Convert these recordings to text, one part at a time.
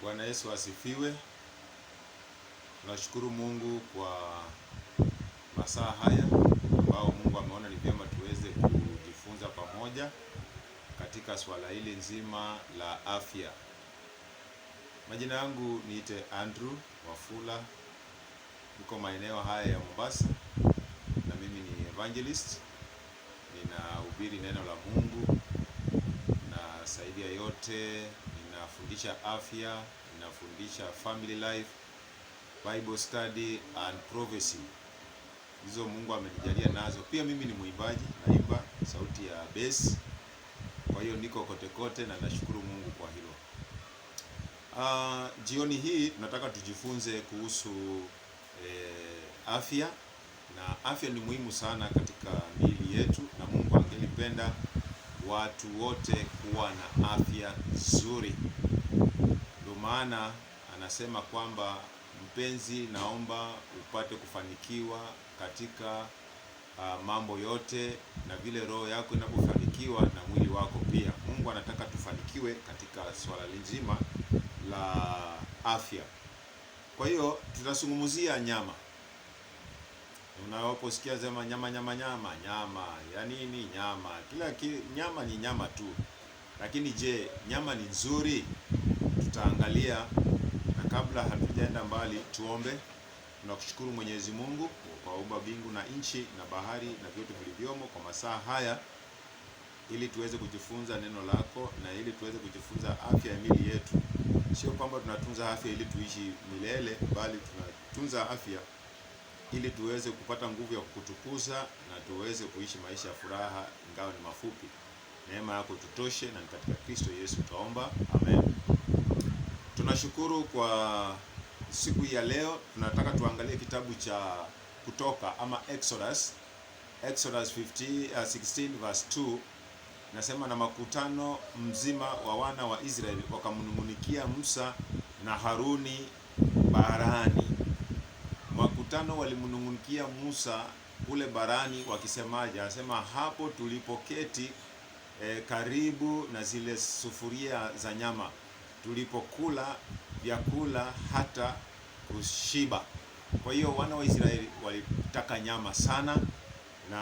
Bwana Yesu asifiwe. Tunashukuru Mungu kwa masaa haya ambao Mungu ameona ni vyema tuweze kujifunza pamoja katika swala hili nzima la afya. Majina yangu niite Andrew Wafula. Niko maeneo haya ya Mombasa na mimi ni evangelist. Ninahubiri neno la Mungu na saidia yote, ninafundisha afya, ninafundisha family life, Bible study and prophecy. Hizo Mungu amenijalia nazo. Pia mimi ni mwimbaji, naimba sauti ya bass. Kwa hiyo niko kote kote na nashukuru Mungu kwa hilo. Jioni hii nataka tujifunze kuhusu afya, na afya ni muhimu sana katika miili yetu, na Mungu angelipenda watu wote kuwa na afya nzuri. Ndio maana anasema kwamba mpenzi, naomba upate kufanikiwa katika mambo yote, na vile roho yako inapofanikiwa na mwili wako pia. Mungu anataka tufanikiwe katika swala nzima la afya. Kwa hiyo tutazungumzia nyama. Unaposikia sema nyama, ya nini nyama? Nyama ni nyama tu. Lakini je, nyama ni nzuri? Tutaangalia, na kabla hatujaenda mbali tuombe. Tunakushukuru Mwenyezi Mungu kwa kuumba mbingu na nchi na bahari na vyote vilivyomo kwa masaa haya, ili tuweze kujifunza neno lako na ili tuweze kujifunza afya ya miili yetu. Sio kwamba tunatunza afya ili tuishi milele, bali tunatunza afya ili tuweze kupata nguvu ya kukutukuza na tuweze kuishi maisha ya furaha ingawa ni mafupi. Neema yako tutoshe, na katika Kristo Yesu tuomba, amen. Tunashukuru kwa siku hii ya leo. Tunataka tuangalie kitabu cha Kutoka ama Exodus 16 verse 2. Nasema, na makutano mzima wa wana wa Israeli wakamnung'unikia Musa na Haruni barani. Makutano walimnung'unikia Musa kule barani wakisemaje? Anasema, hapo tulipoketi karibu na zile sufuria za nyama, tulipokula vyakula hata kushiba. Kwa hiyo wana wa Israeli walitaka nyama sana, na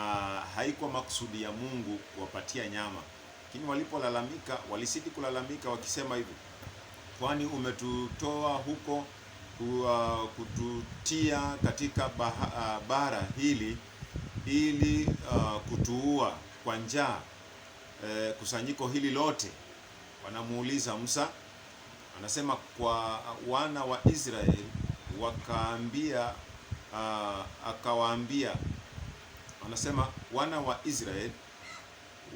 haikuwa makusudi ya Mungu kuwapatia nyama. Lakini walipolalamika, walisiti kulalamika wakisema hivi, kwani umetutoa huko kututia katika bara hili ili kutuua kwa njaa kusanyiko hili lote? Wanamuuliza Musa. Anasema kwa wana wa Israeli akawaambia, anasema wana wa Israeli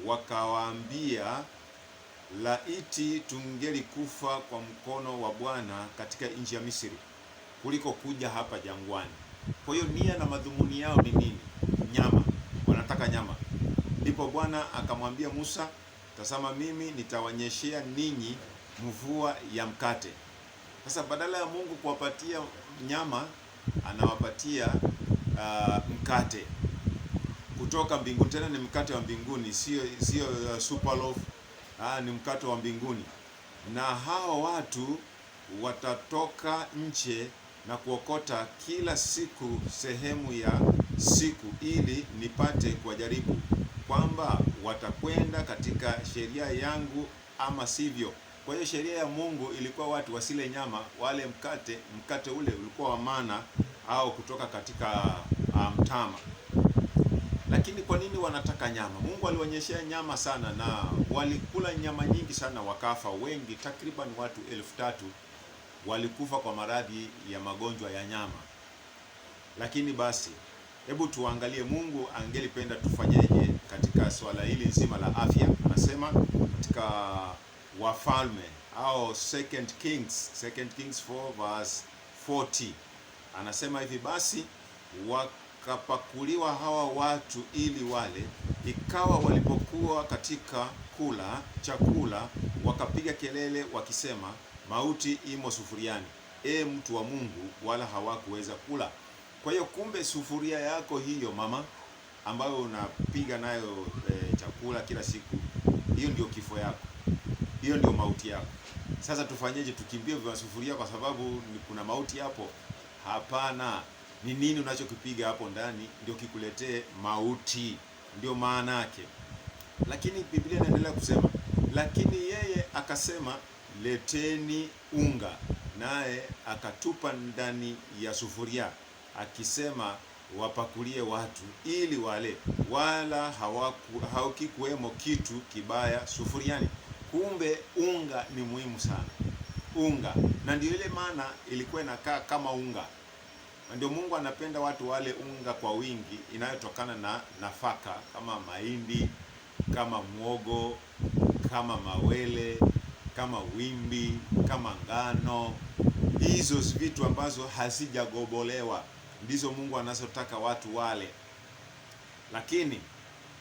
wakawaambia, laiti tungelikufa kwa mkono wa Bwana katika nchi ya Misri kuliko kuja hapa jangwani. Kwa hiyo nia na madhumuni yao ni nini? Nyama, wanataka nyama. Ndipo Bwana akamwambia Musa, tazama, mimi nitawanyeshea ninyi mvua ya mkate. Sasa badala ya Mungu kuwapatia nyama, anawapatia mkate kutoka mbinguni. Tena ni mkate wa mbinguni, sio super loaf. Ni mkate wa mbinguni. Na hao watu watatoka nje na kuokota kila siku sehemu ya siku, ili nipate kuwajaribu kwamba watakwenda katika sheria yangu ama sivyo. Kwa hiyo sheria ya Mungu ilikuwa watu wasile nyama, wale mkate ule ulikuwa wa mana au kutoka katika mtama. Lakini kwa nini wanataka nyama? Mungu alionyeshea nyama sana, na walikula nyama nyingi sana, wakafa wengi. Takriban watu 3,000 walikufa kwa maradhi ya magonjwa ya nyama. Lakini basi, hebu tuangalie Mungu angelipenda tufanyeje katika swala hili nzima la afya. Anasema katika Wafalme au 2 Kings 4 verse 40, anasema hivi, basi wakapakuliwa hawa watu ili wale. Ikawa walipokuwa katika kula chakula, wakapiga kelele wakisema, mauti imo sufuriani, mtu wa Mungu, wala hawakuweza kula. Kwa hiyo kumbe sufuria yako hiyo mama, ambayo unapiga nayo chakula kila siku, hiyo ndio kifo yako. hiyo ndio mauti yako. Sasa tufanyeje? Tukimbie masufuria kwa sababu kuna mauti hapo? Hapana. Ni nini unachokipiga hapo ndani ndio kikuletee mauti, ndio maana yake. Lakini Biblia inaendelea kusema, lakini yeye akasema, leteni unga, naye akatupa ndani ya sufuria, akisema, wapakulie watu ili wale, wala haukikuwemo kitu kibaya sufuriani. Kumbe unga ni muhimu sana, unga, na ndio ile maana ilikuwa inakaa kama unga. Ndio Mungu anapenda watu wale unga kwa wingi, inayotokana na nafaka kama mahindi, kama mwogo, kama mawele, kama wimbi, kama ngano. Hizo vitu ambazo hazijagobolewa ndizo Mungu anazotaka watu wale. Lakini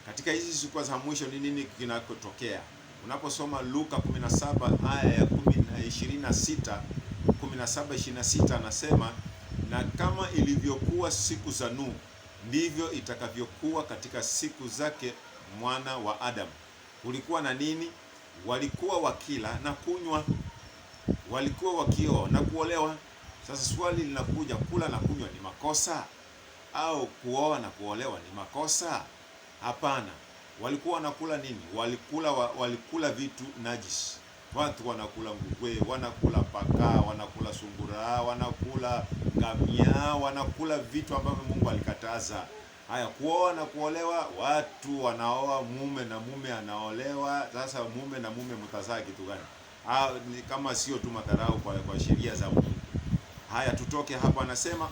katika hizi siku za mwisho ni nini kinachotokea? Unaposoma Luka 17 aya ya 26, 17:26 anasema, na kama ilivyokuwa siku za Nuhu, ndivyo itakavyokuwa katika siku zake mwana wa Adamu. Kulikuwa na nini? Walikuwa wakila na kunywa, walikuwa wakioa na kuolewa. Sasa swali linakuja, kula na kunywa ni makosa au kuoa na kuolewa ni makosa? Hapana. Walikuwa wanakula nini? Walikula vitu najisi. Watu wanakula ngugwe, wanakula paka, wanakula sungura, wanakula ngamia, wanakula vitu ambavyo Mungu alikataza. Haya, kuoa na kuolewa, watu wanaoa, mume na mume anaolewa. Sasa mume na mume mtazaa kitu gani? Ni kama sio tu madharau kwa sheria za Mungu. Haya, tutoke hapa. Anasema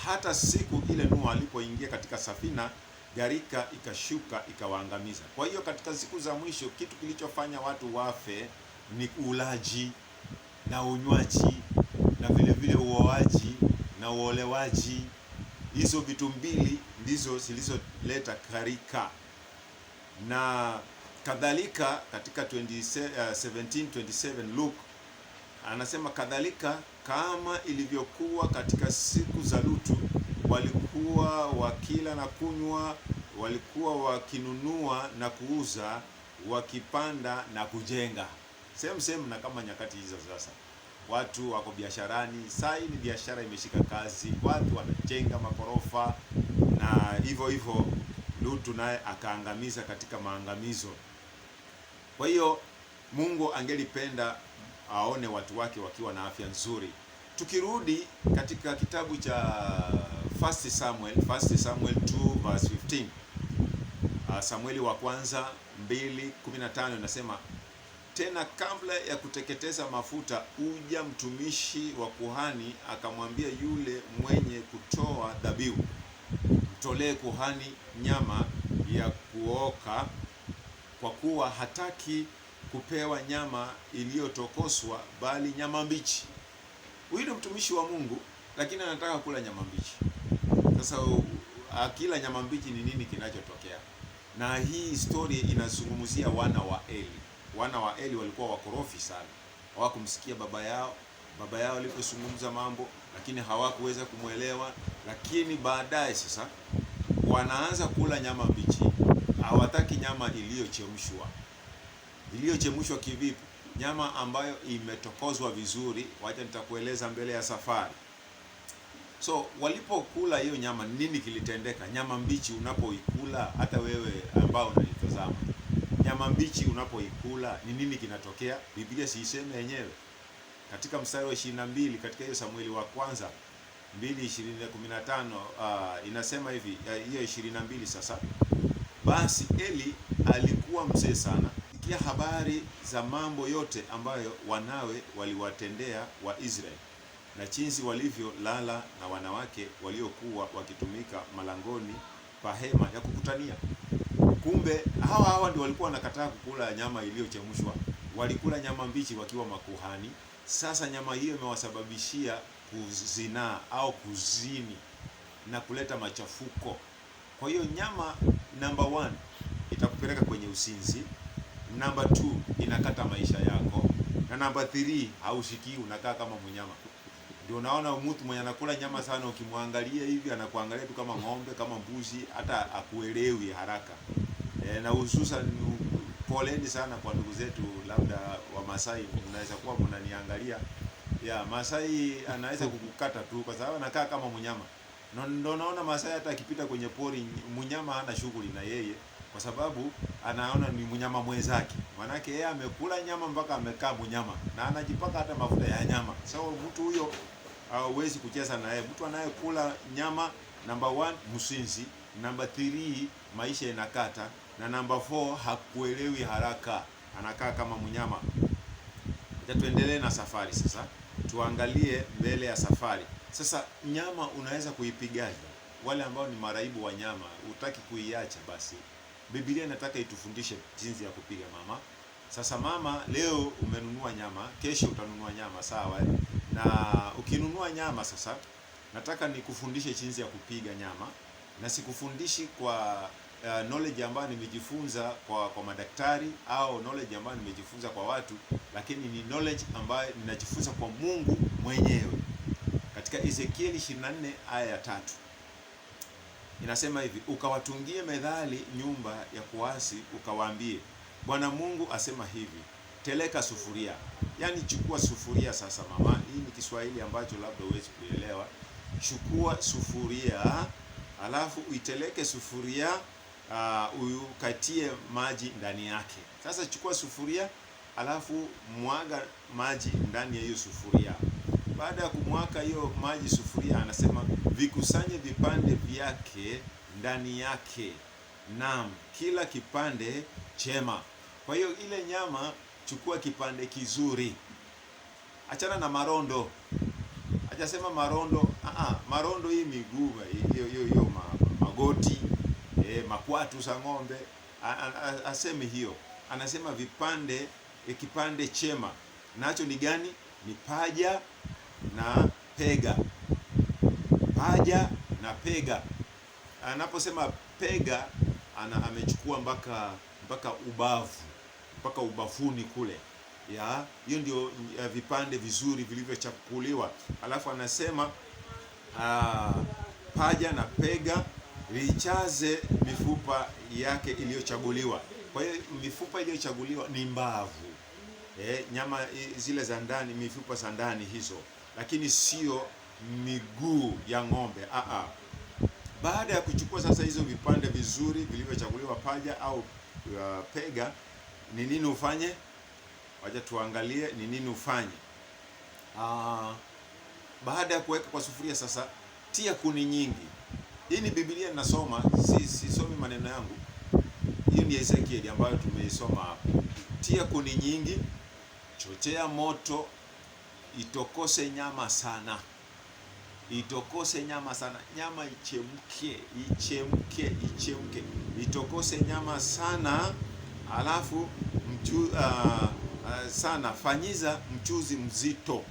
hata siku ile Nuhu alipoingia katika safina, gharika ikashuka ikawaangamiza. Kwa hiyo katika siku za mwisho kitu kilichofanya watu wafe ni ulaji na unywaji na vile vile uoaji na uolewaji. Hizo vitu mbili ndizo zilizoleta gharika. Na kadhalika katika 17:27 Luke anasema, kadhalika kama ilivyokuwa katika siku za Lutu, walikuwa wakila na kunywa, walikuwa wakinunua na kuuza, wakipanda na kujenga. Same na kama nyakati hizo sasa. Watu wako biasharani, saa hii ni biashara imeshika kazi, watu wanajenga makorofa, na hivyo Lutu naye akaangamiza katika maangamizo. Kwa hiyo Mungu angelipenda aone watu wake wakiwa na afya nzuri. Tukirudi katika kitabu cha 1 Samuel 2:15, Samueli wa kwanza 2:15 inasema, tena kabla ya kuteketeza mafuta, uja mtumishi wa kuhani akamwambia yule mwenye kutoa dhabihu, mtolee kuhani nyama ya kuoka, kwa kuwa hataki kupewa nyama iliyotokoswa, bali nyama mbichi. Huyu ni mtumishi wa Mungu, lakini anataka kula nyama mbichi. Sasa akila nyama mbichi ni nini kinachotokea? Na hii story inazungumzia wana wa Eli. Wana wa Eli walikuwa wakorofi sana, hawakumsikia baba yao. Baba yao alipozungumza mambo, lakini hawakuweza kumwelewa. Lakini baadaye sasa wanaanza kula nyama mbichi, hawataki nyama iliyochemshwa. Iliyochemshwa kivipi? Nyama ambayo imetokozwa vizuri. Wacha nitakueleza mbele ya safari. So walipokula hiyo nyama, nini kilitendeka? Nyama mbichi unapoikula, hata wewe ambao unanitazama, nyama mbichi unapoikula ni nini kinatokea? Biblia siiseme yenyewe katika mstari wa 22 katika hiyo Samueli wa kwanza 2:15, inasema hivi, hiyo 22 sasa. Basi Eli alikuwa mzee sana, sikia habari za mambo yote ambayo wanawe waliwatendea Waisraeli, na jinsi walivyolala na wanawake waliokuwa wakitumika malangoni pa hema ya kukutania. Kumbe hawa ndio walikuwa wanakataa kukula nyama iliyochemshwa, walikula nyama mbichi wakiwa makuhani. Sasa nyama hiyo imewasababishia kuzinaa au kuzini na kuleta machafuko. Kwa hiyo nyama number 1 itakupeleka kwenye usinzi, number 2 inakata maisha yako, na number 3 hausikii, unakaa kama mnyama. Ndio unaona mtu mwenye anakula nyama sana, ukimwangalia hivi anakuangalia tu kama ng'ombe, kama mbuzi, hata akuelewi haraka. Na hususan poleni sana kwa ndugu zetu labda wa Masai, mnaweza kuwa mnaniangalia. Ya Masai anaweza kukukata tu kwa sababu anakaa kama mnyama. Ndio naona Masai hata akipita kwenye pori mnyama hana shughuli na yeye, kwa sababu anaona ni mnyama mwenzake. Maanake yeye amekula nyama mpaka amekaa mnyama na anajipaka hata mafuta ya nyama. So mtu huyo hauwezi kucheza na yeye. Mtu anayekula nyama, number 1 msinzi, number 3 maisha inakata, na number 4 hakuelewi haraka, anakaa kama mnyama. Tuendelee na safari sasa, tuangalie mbele ya safari. Sasa nyama unaweza kuipigaje? Wale ambao ni maraibu wa nyama, hutaki kuiacha, basi Biblia inataka itufundishe jinsi ya kupiga mama. Sasa mama, leo umenunua nyama, kesho utanunua nyama, sawa? Na ukinunua nyama sasa, nataka nikufundishe jinsi ya kupiga nyama, na sikufundishi kwa knowledge ambayo nimejifunza kwa madaktari au knowledge ambayo nimejifunza kwa watu, lakini ni knowledge ambayo ninajifunza kwa Mungu mwenyewe. Katika Ezekieli 24 aya ya 3 inasema hivi: ukawatungie methali nyumba ya kuasi, ukawaambie, Bwana Mungu asema hivi, teleka sufuria. Yani chukua sufuria. Sasa mama, hii ni Kiswahili ambacho labda huwezi kuelewa. Chukua sufuria, alafu uiteleke sufuria, ukatie maji ndani yake. Sasa chukua sufuria, alafu mwaga maji ndani ya hiyo sufuria. Baada ya kumwaga hiyo maji sufuria, anasema vikusanye vipande vyake ndani yake, naam, kila kipande chema. Kwa hiyo ile nyama, chukua kipande kizuri, achana na marondo. Hajasema marondo, marondo hii miguu hiyo magoti, makwatu za ng'ombe, aseme hiyo. Anasema vipande, kipande chema. Nacho ni gani? Ni paja na pega. Paja na pega. Anaposema pega, amechukua mpaka ubavu, mpaka ubafuni kule. Ya, hiyo ndio vipande vizuri vilivyochakuliwa. Alafu anasema paja na pega lichaze mifupa yake iliyochaguliwa. Kwa hiyo mifupa iliyochaguliwa ni mbavu, nyama zile za ndani, mifupa za ndani hizo, lakini sio miguu ya ng'ombe. Baada ya kuchukua sasa hizo vipande vizuri vilivyochaguliwa, paja au pega, ni nini ufanye? Wacha tuangalie ni nini ufanye. Baada ya kuweka kwa sufuria sasa, tia kuni nyingi. Hii ni Biblia ninasoma, sisomi maneno yangu. Hii ni Ezekieli ambayo tumeisoma hapo. Tia kuni nyingi, chochea moto, itokose nyama sana. Itokose nyama sana. Nyama ichemke. Itokose nyama sana. Alafu sana fanyiza mchuzi mzito,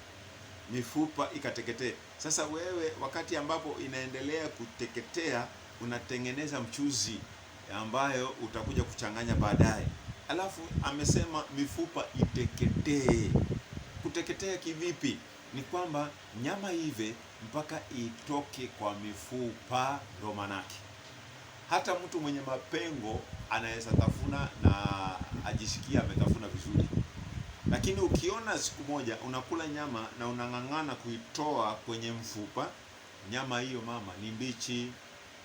mifupa ikateketee. Sasa wewe, wakati ambapo inaendelea kuteketea, unatengeneza mchuzi ambayo utakuja kuchanganya baadaye. Alafu amesema mifupa iteketee. Kuteketea kivipi? Ni kwamba nyama ive mpaka itoke kwa mifupa, ndo manake. Hata mtu mwenye mapengo anaweza tafuna na ajisikia ametafuna vizuri. Lakini ukiona siku moja unakula nyama na unang'ang'ana kuitoa kwenye mfupa, nyama hiyo mama ni mbichi,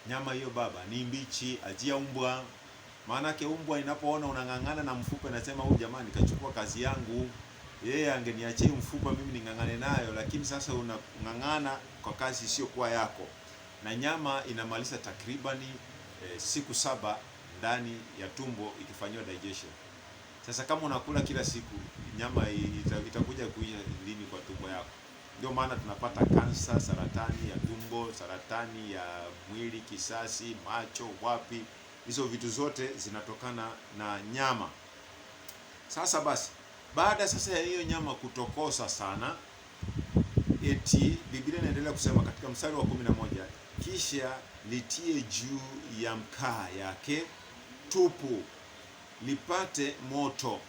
nyama hiyo baba ni mbichi, ajia umbwa. Maanake umbwa inapoona unang'ang'ana na mfupa inasema, huyu jamani kachukua kazi yangu, yeye angeniachia mfupa mimi ning'ang'ane nayo, lakini sasa unang'ang'ana kwa kazi sio kwa yako. Na nyama inamaliza takribani siku 7 ndani ya tumbo ikifanywa digestion. Sasa kama unakula kila siku, nyama itakuja kuisha lini kwa tumbo yako? Ndio maana tunapata kansa, saratani ya tumbo, saratani ya mwili, kisasi, macho, wapi. Hizo vitu zote zinatokana na nyama. Sasa basi, baada sasa ya hiyo nyama kutokosa sana, eti Biblia inaendelea kusema katika mstari wa 11, kisha litie juu ya mkaa yake tupu, lipate moto.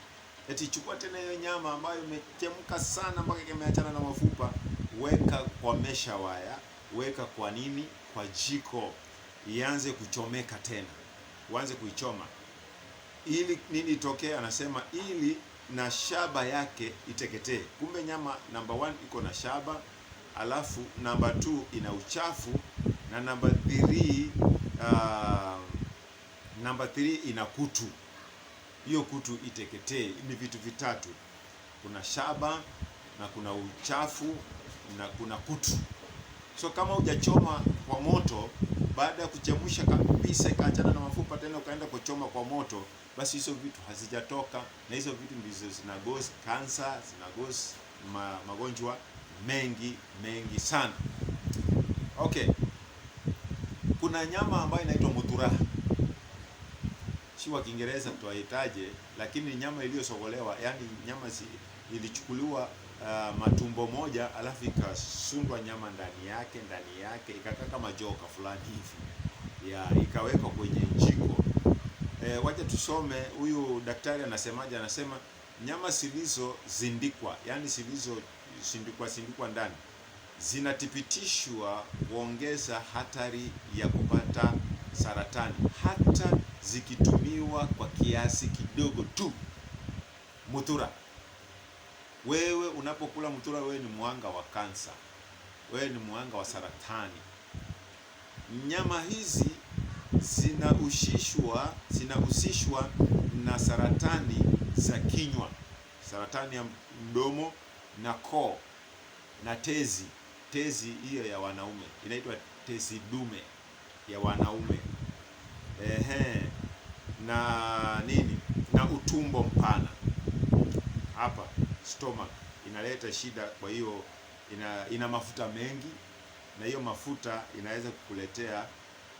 Eti chukua tena hiyo nyama ambayo imechemka sana mpaka imeachana na mafupa, weka kwa mesha waya, weka kwa nini? Kwa jiko, ianze kuchomeka tena, uanze kuichoma. ili nini itokee? Anasema ili na shaba yake iteketee. Kumbe nyama number 1 iko na shaba, alafu number 2 ina uchafu, na number 3 ina kutu. Hiyo kutu iteketee. Ni vitu vitatu: kuna shaba na kuna uchafu na kuna kutu. So kama hujachoma kwa moto, baada ya kuchemsha kabisa ikaachana na mafupa, tena ukaenda kuchoma kwa moto, basi hizo vitu hazijatoka, na hizo vitu ndizo zinagozi kansa, zinagozi magonjwa mengi sana. Okay, kuna nyama ambayo inaitwa mutura, si wa Kiingereza tuwaitaje, lakini nyama iliyosogolewa, yani nyama ilichukuliwa matumbo moja, alafu ikasundwa nyama ndani yake ikakaa kama joka fulani hivi, ikawekwa kwenye jiko. Wacha tusome huyu daktari anasemaje. Anasema nyama zilizozindikwa, yani zilizosindikwa ndani, zinatibitishwa kuongeza hatari ya kupata saratani, hata zikitumiwa kwa kiasi kidogo tu. Mutura, wewe unapokula mutura, wewe ni mwanga wa kansa, wewe ni mwanga wa saratani. Nyama hizi zinahusishwa na saratani za kinywa, saratani ya mdomo na koo, na tezi hiyo ya wanaume inaitwa tezi dume ya wanaume, na nini, na utumbo mpana hapa stomach inaleta shida. Kwa hiyo ina mafuta mengi, na hiyo mafuta inaweza kukuletea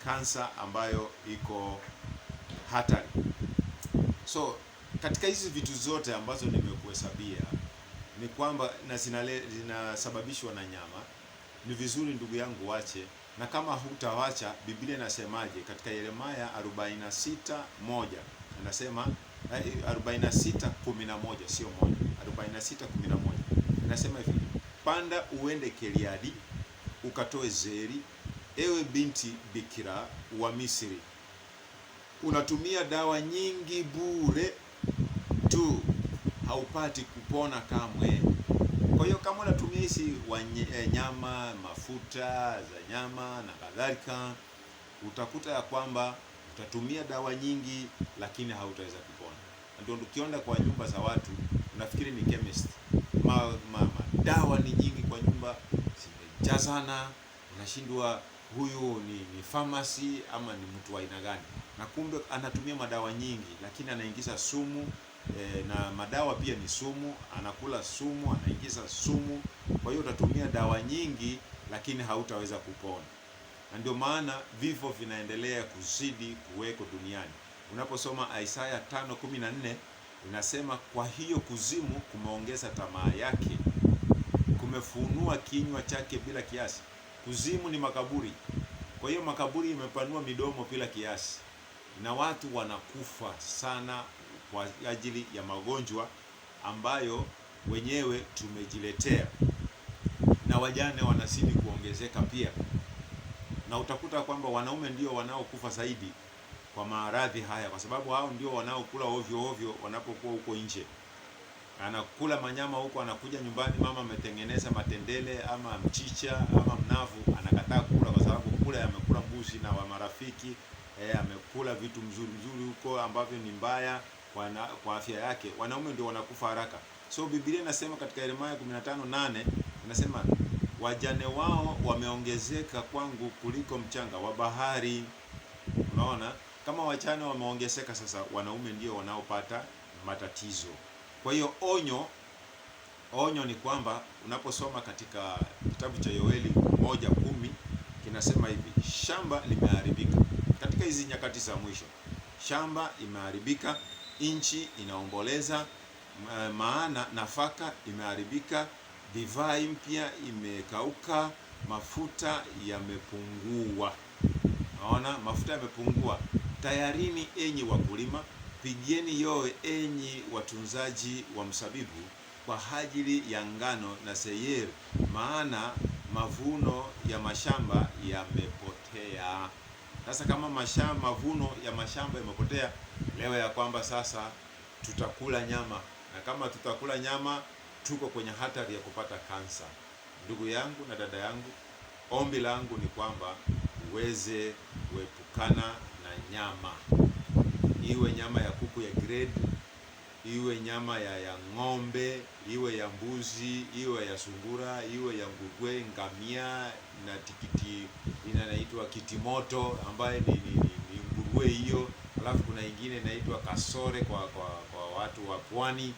kansa ambayo iko hatari. So katika hizi vitu zote ambazo nimekuhesabia ni kwamba na zinasababishwa na nyama, ni vizuri ndugu yangu wache. Na kama hutawacha, Biblia inasemaje katika Yeremia 46:1? Anasema 46:11, sio moja, 46:11 inasema hivi: panda uende Gileadi ukatoe zeri, ewe binti bikira wa Misri, unatumia dawa nyingi bure tu, haupati kupona kamwe. Kwa hiyo kama unatumia hizi nyama, mafuta za nyama na kadhalika, utakuta ya kwamba utatumia dawa nyingi, lakini hautaweza kupona. Ndio ukienda kwa nyumba za watu unafikiri ni chemist, dawa ni nyingi kwa nyumba, zimejazana, unashindwa huyu ni pharmacy ama ni mtu wa aina gani? Na kumbe anatumia madawa nyingi, lakini anaingiza sumu, na madawa pia ni sumu, anakula sumu, anaingiza sumu. Kwa hiyo utatumia dawa nyingi, lakini hautaweza kupona. Na ndio maana vifo vinaendelea kuzidi kuweko duniani. Unaposoma Isaya 5:14 inasema, kwa hiyo kuzimu kumeongeza tamaa yake, kumefunua kinywa chake bila kiasi. Kuzimu ni makaburi. Kwa hiyo makaburi imepanua midomo bila kiasi, na watu wanakufa sana kwa ajili ya magonjwa ambayo wenyewe tumejiletea, na wajane wanazidi kuongezeka pia. Na utakuta kwamba wanaume ndio wanaokufa zaidi kwa maradhi haya, kwa sababu hao ndio wanaokula ovyo wanapokuwa huko nje. Anakula manyama huko, anakuja nyumbani, mama ametengeneza matendele ama mchicha ama mnavu, anakataa kula kwa sababu kula amekula mbuzi na wa marafiki, amekula vitu mzuri huko ambavyo ni mbaya kwa afya yake. Wanaume ndio wanakufa haraka. So Biblia inasema katika Yeremia 15:8 inasema, wajane wao wameongezeka kwangu kuliko mchanga wa bahari. Unaona, kama wajane wameongezeka, sasa wanaume ndio wanaopata matatizo. Kwa hiyo onyo ni kwamba unaposoma katika kitabu cha Yoeli 1:10 kinasema hivi, shamba limeharibika. Katika hizi nyakati za mwisho, shamba imeharibika, nchi inaomboleza, maana nafaka imeharibika, divai mpya imekauka, mafuta yamepungua. Naona mafuta yamepungua. Tayarini enyi wakulima, pigieni yowe enyi watunzaji wa mzabibu, kwa ajili ya ngano na seyeri, maana mavuno ya mashamba yamepotea. Sasa kama mavuno ya mashamba yamepotea, leo ya kwamba sasa tutakula nyama, na kama tutakula nyama tuko kwenye hatari ya kupata kansa. Ndugu yangu na dada yangu, ombi langu ni kwamba uweze kuepukana na nyama, iwe nyama ya kuku ya grade, iwe nyama ya ng'ombe, iwe ya mbuzi, iwe ya sungura, iwe ya ngurwe, ngamia na tikiti inaitwa kitimoto ambaye ni ngurwe hiyo. Alafu kuna ingine inaitwa kasore kwa watu wa pwani,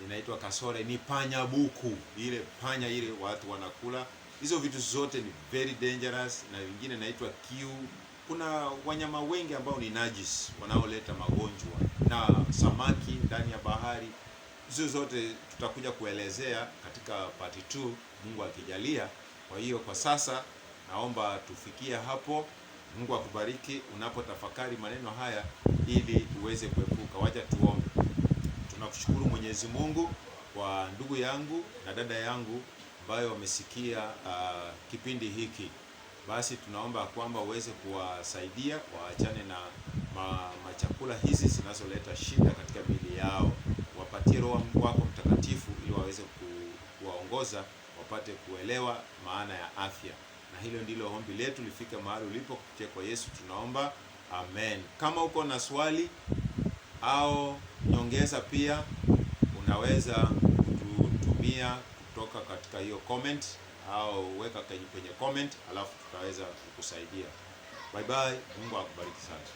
inaitwa kasore, ni panya buku, ile panya ile watu wanakula. Hizo vitu zote ni very dangerous, na vingine inaitwa kiu. Kuna wanyama wengi ambao ni najis wanaoleta magonjwa, na samaki ndani ya bahari. Hizo zote tutakuja kuelezea katika part 2 Mungu akijalia. Kwa hiyo kwa sasa naomba tufikie hapo. Mungu akubariki unapotafakari maneno haya ili uweze kuepuka. Wacha tuombe. Tunakushukuru Mwenyezi Mungu kwa ndugu yangu na dada yangu ambayo wamesikia kipindi hiki. Basi tunaomba kwamba uweze kuwasaidia waachane na machakula hizi zinazoleta shida katika miili yao. Wapatie Roho wako Mtakatifu ili waweze kuwaongoza wapate kuelewa maana ya afya. Na hilo ndilo ombi letu lifike mahali ulipo kupitia kwa Yesu tunaomba. Amen. Kama uko na swali au nyongeza pia unaweza kutumia kutoka katika hiyo comment au weka kwenye comment, alafu tutaweza kukusaidia. Bye bye. Mungu akubariki sana.